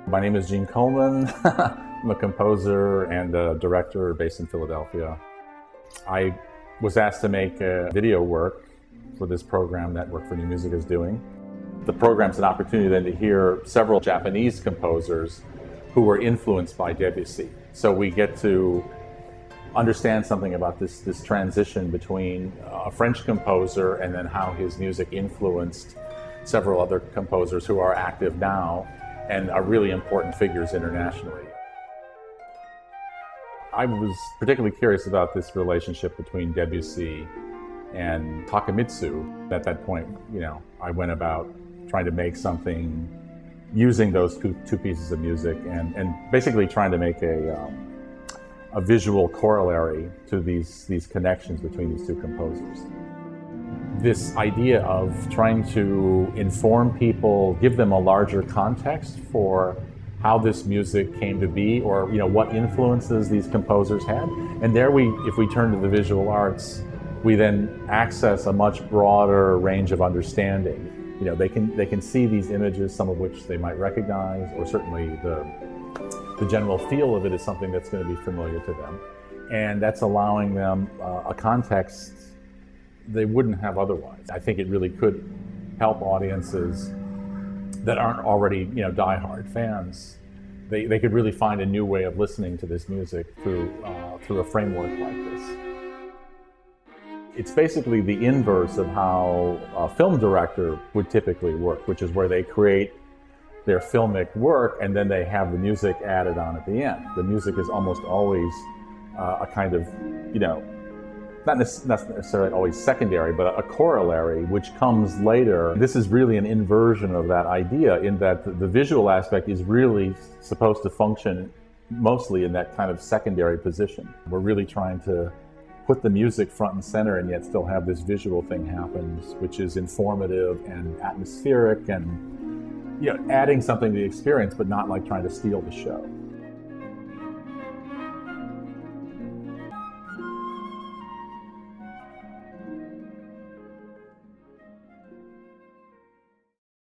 My name is Gene Coleman. I'm a composer and a director based in Philadelphia. I was asked to make video work for this program that Work for New Music is doing. The program's an opportunity then to hear several Japanese composers who were influenced by Debussy. So we get to understand something about this transition between a French composer and then how his music influenced several other composers who are active now and are really important figures internationally. I was particularly curious about this relationship between Debussy and Takemitsu. At that point, I went about trying to make something using those two pieces of music and basically trying to make a visual corollary to these connections between these two composers. This idea of trying to inform people, give them a larger context for how this music came to be, or what influences these composers had. And there if we turn to the visual arts, we then access a much broader range of understanding. They can see these images, some of which they might recognize, or certainly the general feel of it is something that's going to be familiar to them. And that's allowing them a context they wouldn't have otherwise. I think it really could help audiences that aren't already, diehard fans. They could really find a new way of listening to this music through a framework like this. It's basically the inverse of how a film director would typically work, which is where they create their filmic work and then they have the music added on at the end. The music is almost always a kind of, not necessarily always secondary, but a corollary which comes later. This is really an inversion of that idea, in that the visual aspect is really supposed to function mostly in that kind of secondary position. We're really trying to put the music front and center and yet still have this visual thing happen, which is informative and atmospheric and adding something to the experience, but not like trying to steal the show.